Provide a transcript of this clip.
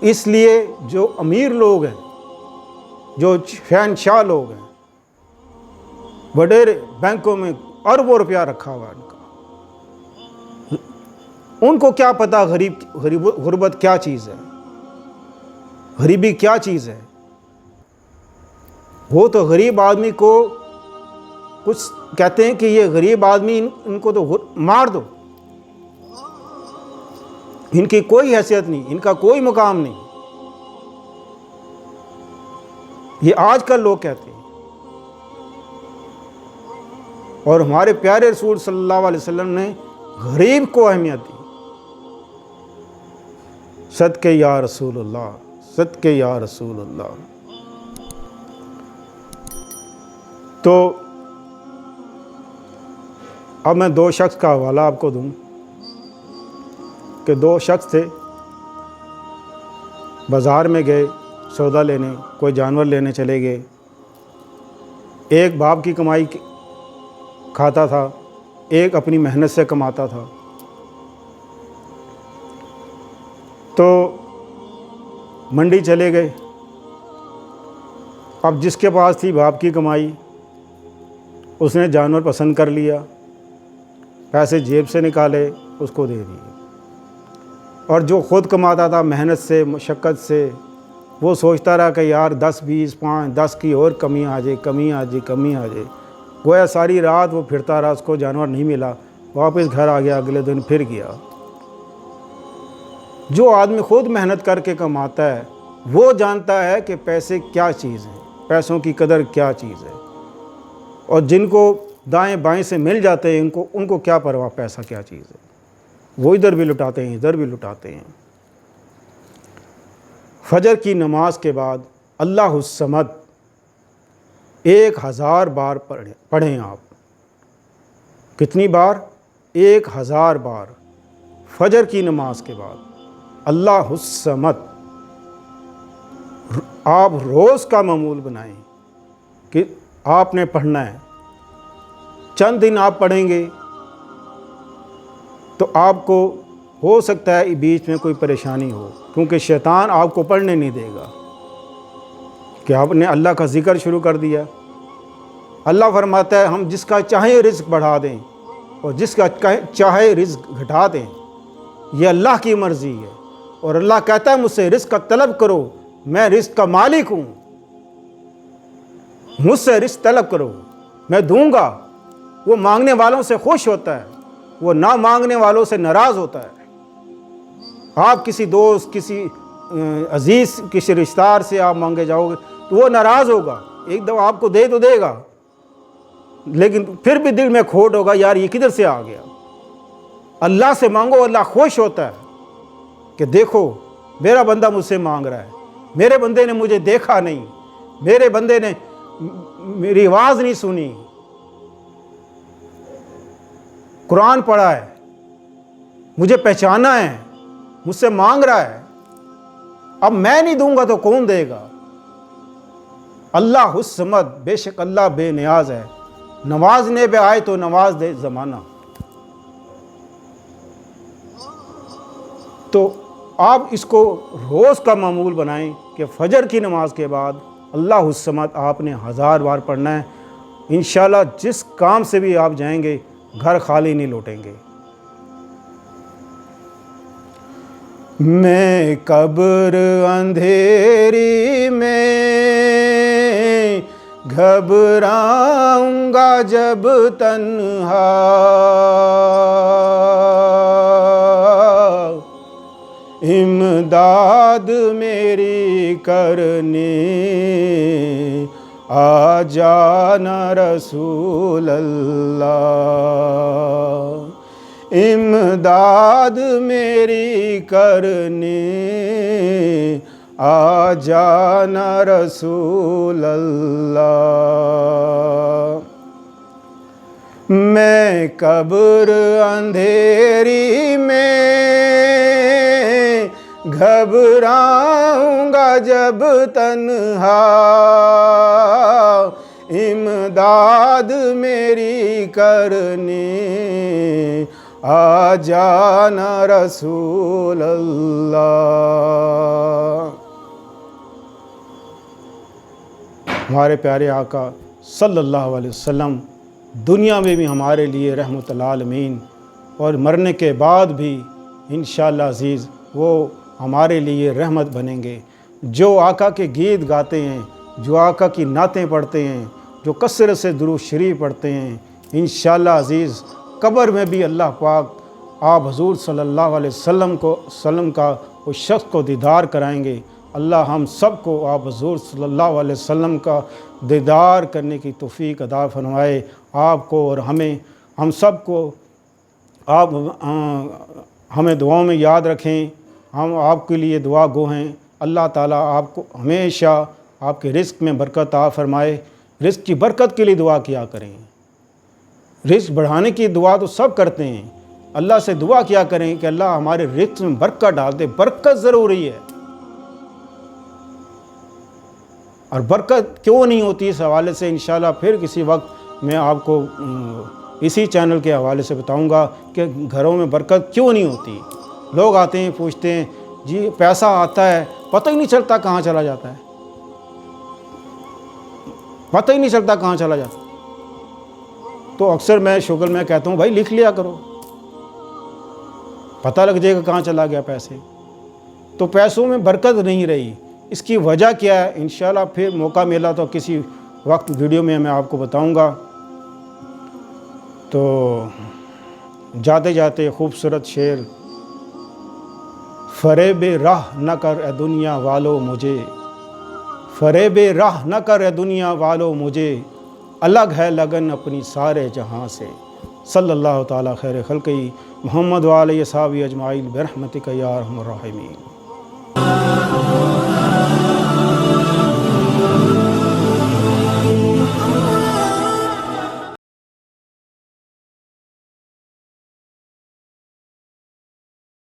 اس لیے جو امیر لوگ ہیں، جو شہنشاہ لوگ ہیں، وڈیرے بینکوں میں اربوں روپیہ رکھا ہوا ان کا، ان کو کیا پتا غربت کیا چیز ہے، غریبی کیا چیز ہے۔ وہ تو غریب آدمی کو کچھ کہتے ہیں کہ یہ غریب آدمی، ان کو تو مار دو، ان کی کوئی حیثیت نہیں، ان کا کوئی مقام نہیں، یہ آج کل لوگ کہتے ہیں۔ اور ہمارے پیارے رسول صلی اللہ علیہ وسلم نے غریب کو اہمیت دی۔ صدقے یا رسول اللہ، صدقے یا رسول اللہ۔ تو اب میں دو شخص کا حوالہ آپ کو دوں کہ دو شخص تھے، بازار میں گئے سودا لینے، کوئی جانور لینے چلے گئے۔ ایک باپ کی کمائی کھاتا تھا، ایک اپنی محنت سے کماتا تھا۔ تو منڈی چلے گئے۔ اب جس کے پاس تھی باپ کی کمائی، اس نے جانور پسند کر لیا، پیسے جیب سے نکالے، اس کو دے دیے۔ اور جو خود کماتا تھا محنت سے، مشقت سے، وہ سوچتا رہا کہ یار 10 20 5 10 کی اور کمی آ جائے، کمی آ جائے، کمی آ جائے۔ گویا ساری رات وہ پھرتا رہا، اس کو جانور نہیں ملا، واپس گھر آ گیا، اگلے دن پھر گیا۔ جو آدمی خود محنت کر کے کماتا ہے وہ جانتا ہے کہ پیسے کیا چیز ہیں، پیسوں کی قدر کیا چیز ہے۔ اور جن کو دائیں بائیں سے مل جاتے ہیں ان کو کیا پرواہ پیسہ کیا چیز ہے، وہ ادھر بھی لٹاتے ہیں، ادھر بھی لٹاتے ہیں۔ فجر کی نماز کے بعد اللہ الصمد 1000 بار پڑھیں آپ۔ کتنی بار؟ 1000 بار فجر کی نماز کے بعد اللہ الصمد۔ آپ روز کا معمول بنائیں کہ آپ نے پڑھنا ہے۔ چند دن آپ پڑھیں گے تو آپ کو ہو سکتا ہے بیچ میں کوئی پریشانی ہو، کیونکہ شیطان آپ کو پڑھنے نہیں دے گا کہ آپ نے اللہ کا ذکر شروع کر دیا۔ اللہ فرماتا ہے ہم جس کا چاہے رزق بڑھا دیں اور جس کا چاہے رزق گھٹا دیں، یہ اللہ کی مرضی ہے۔ اور اللہ کہتا ہے مجھ سے رزق کا طلب کرو، میں رزق کا مالک ہوں، مجھ سے رزق طلب کرو، میں دوں گا۔ وہ مانگنے والوں سے خوش ہوتا ہے، وہ نہ مانگنے والوں سے ناراض ہوتا ہے۔ آپ کسی دوست، کسی عزیز، کسی رشتہ دار سے آپ مانگے جاؤ گے تو وہ ناراض ہوگا، ایک دفعہ آپ کو دے تو دے گا، لیکن پھر بھی دل میں کھوٹ ہوگا، یار یہ کدھر سے آ گیا۔ اللہ سے مانگو، اللہ خوش ہوتا ہے کہ دیکھو میرا بندہ مجھ سے مانگ رہا ہے، میرے بندے نے مجھے دیکھا نہیں، میرے بندے نے میری آواز نہیں سنی، قرآن پڑھا ہے، مجھے پہچانا ہے، مجھ سے مانگ رہا ہے۔ اب میں نہیں دوں گا تو کون دے گا؟ اللہ الصمد، بے شک اللہ بے نیاز ہے، نوازنے پہ آئے تو نواز دے زمانہ۔ تو آپ اس کو روز کا معمول بنائیں کہ فجر کی نماز کے بعد اللہ الصمد آپ نے 1000 بار پڑھنا ہے۔ انشاءاللہ جس کام سے بھی آپ جائیں گے گھر خالی نہیں لوٹیں گے۔ میں قبر اندھیری میں گھبراؤں گا جب تنہا، امداد میری کرنے آ جانا رسول اللہ، امداد میری کرنے آ جانا رسول اللہ۔ میں قبر اندھیری میں گھبراؤں گا جب تنہا، امداد میری کرنے آ جانا رسول اللہ۔ ہمارے پیارے آقا صلی اللہ علیہ وسلم دنیا میں بھی ہمارے لیے رحمت للعالمین، اور مرنے کے بعد بھی انشاءاللہ عزیز وہ ہمارے لیے رحمت بنیں گے۔ جو آقا کے گیت گاتے ہیں، جو آقا کی نعتیں پڑھتے ہیں، جو کثرت سے درود شریف پڑھتے ہیں، انشاءاللہ عزیز قبر میں بھی اللہ پاک آپ حضور صلی اللہ علیہ وسلم کا اس شخص کو دیدار کرائیں گے۔ اللہ ہم سب کو آپ حضور صلی اللہ علیہ وسلم کا دیدار کرنے کی توفیق عطا فرمائے، آپ کو اور ہم سب کو۔ آپ ہمیں دعاؤں میں یاد رکھیں، ہم آپ کے لیے دعا گو ہیں۔ اللہ تعالیٰ آپ کو ہمیشہ آپ کے رزق میں برکت عطا فرمائے۔ رزق کی برکت کے لیے دعا کیا کریں، رزق بڑھانے کی دعا تو سب کرتے ہیں، اللہ سے دعا کیا کریں کہ اللہ ہمارے رزق میں برکت ڈال دے۔ برکت ضروری ہے، اور برکت کیوں نہیں ہوتی اس حوالے سے انشاءاللہ پھر کسی وقت میں آپ کو اسی چینل کے حوالے سے بتاؤں گا کہ گھروں میں برکت کیوں نہیں ہوتی۔ لوگ آتے ہیں پوچھتے ہیں جی پیسہ آتا ہے پتہ ہی نہیں چلتا کہاں چلا جاتا ہے، پتہ ہی نہیں چلتا کہاں چلا جاتا۔ تو اکثر میں شغل میں کہتا ہوں بھائی لکھ لیا کرو، پتہ لگ جائے گا کہاں چلا گیا پیسے۔ تو پیسوں میں برکت نہیں رہی، اس کی وجہ کیا ہے انشاءاللہ پھر موقع ملا تو کسی وقت ویڈیو میں آپ کو بتاؤں گا۔ تو جاتے جاتے خوبصورت شعر، فریب راہ نہ کر اے دنیا والو مجھے، فریب راہ نہ کر اے دنیا والو مجھے، الگ ہے لگن اپنی سارے جہاں سے۔ صلی اللہ تعالیٰ خیر خلقی محمد و آلہ صحابہ اجمعین برحمتک یا ارحم الراحمین۔